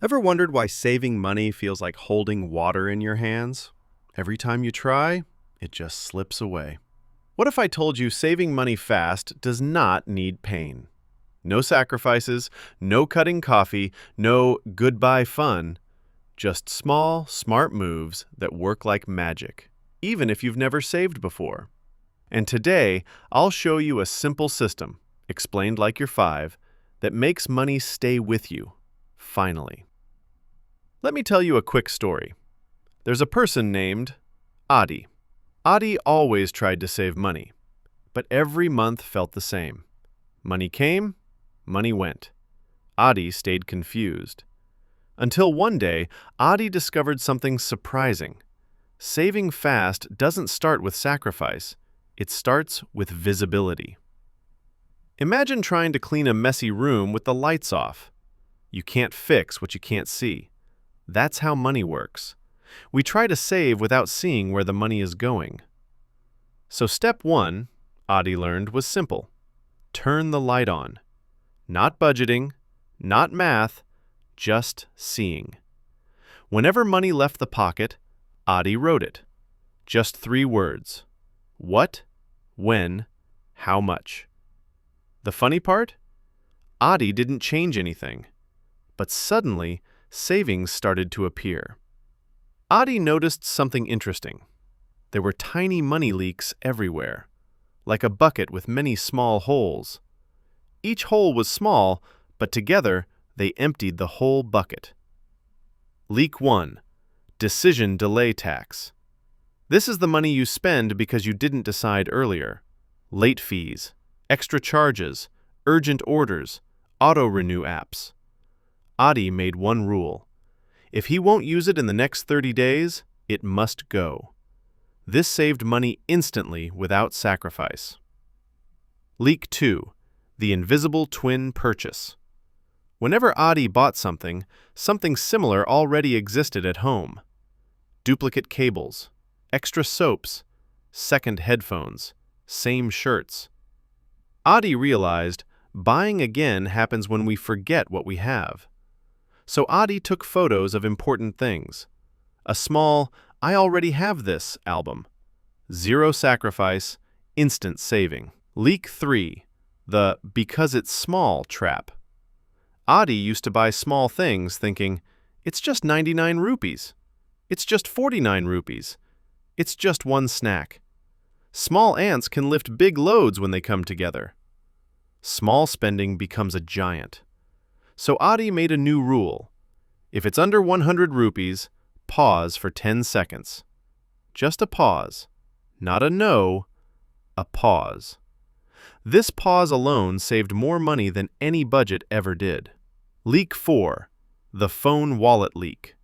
Ever wondered why saving money feels like holding water in your hands? Every time you try, it just slips away. What if I told you saving money fast does not need pain? No sacrifices, no cutting coffee, no goodbye fun, just small, smart moves that work like magic, even if you've never saved before. And today, I'll show you a simple system, explained like you're 5, that makes money stay with you, finally. Let me tell you a quick story. There's a person named Adi. Adi always tried to save money, but every month felt the same. Money came, money went. Adi stayed confused. Until one day, Adi discovered something surprising. Saving fast doesn't start with sacrifice. It starts with visibility. Imagine trying to clean a messy room with the lights off. You can't fix what you can't see. That's how money works. We try to save without seeing where the money is going. So step 1, Adi learned, was simple. Turn the light on. Not budgeting, not math, just seeing. Whenever money left the pocket, Adi wrote it. Just 3 words. What, when, how much. The funny part? Adi didn't change anything. But suddenly, savings started to appear. Adi noticed something interesting. There were tiny money leaks everywhere, like a bucket with many small holes. Each hole was small, but together they emptied the whole bucket. Leak 1. Decision delay tax. This is the money you spend because you didn't decide earlier. Late fees, extra charges, urgent orders, auto-renew apps. Adi made one rule. If he won't use it in the next 30 days, it must go. This saved money instantly without sacrifice. Leak 2. The invisible twin purchase. Whenever Adi bought something, something similar already existed at home. Duplicate cables, extra soaps, second headphones, same shirts. Adi realized buying again happens when we forget what we have. So Adi took photos of important things. A small, I already have this album. Zero sacrifice, instant saving. Leak 3. The because it's small trap. Adi used to buy small things thinking, it's just 99 rupees. It's just 49 rupees. It's just one snack. Small ants can lift big loads when they come together. Small spending becomes a giant. So Adi made a new rule. If it's under 100 rupees, pause for 10 seconds. Just a pause. Not a no, a pause. This pause alone saved more money than any budget ever did. Leak 4. The phone wallet leak.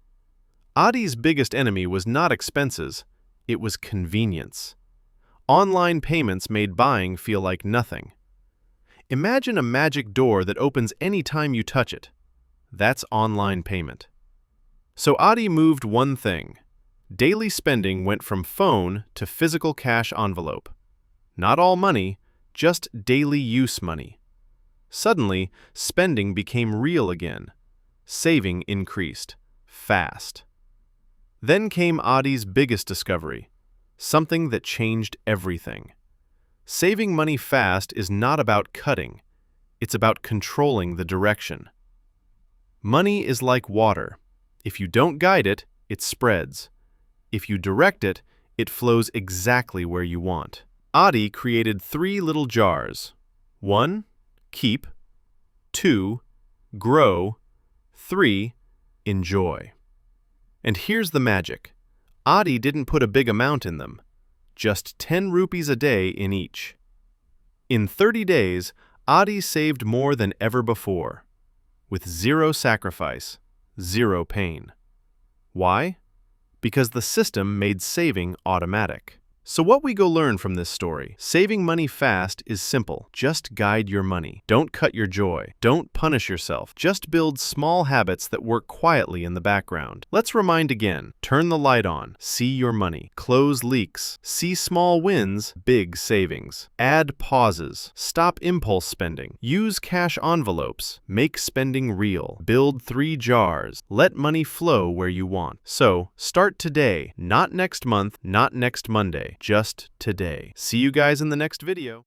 Adi's biggest enemy was not expenses, it was convenience. Online payments made buying feel like nothing. Imagine a magic door that opens any time you touch it. That's online payment. So Adi moved one thing. Daily spending went from phone to physical cash envelope. Not all money, just daily use money. Suddenly, spending became real again. Saving increased. Fast. Then came Adi's biggest discovery. Something that changed everything. Saving money fast is not about cutting. It's about controlling the direction. Money is like water. If you don't guide it, it spreads. If you direct it, it flows exactly where you want. Adi created 3 little jars. 1. Keep. 2. Grow. 3. Enjoy. And here's the magic. Adi didn't put a big amount in them. Just 10 rupees a day in each. In 30 days, Adi saved more than ever before. With zero sacrifice, zero pain. Why? Because the system made saving automatic. So what we go learn from this story: saving money fast is simple. Just guide your money. Don't cut your joy. Don't punish yourself. Just build small habits that work quietly in the background. Let's remind again. Turn the light on. See your money. Close leaks. See small wins, big savings. Add pauses. Stop impulse spending. Use cash envelopes. Make spending real. Build 3 jars. Let money flow where you want. So, start today. Not next month, not next Monday. Just today. See you guys in the next video.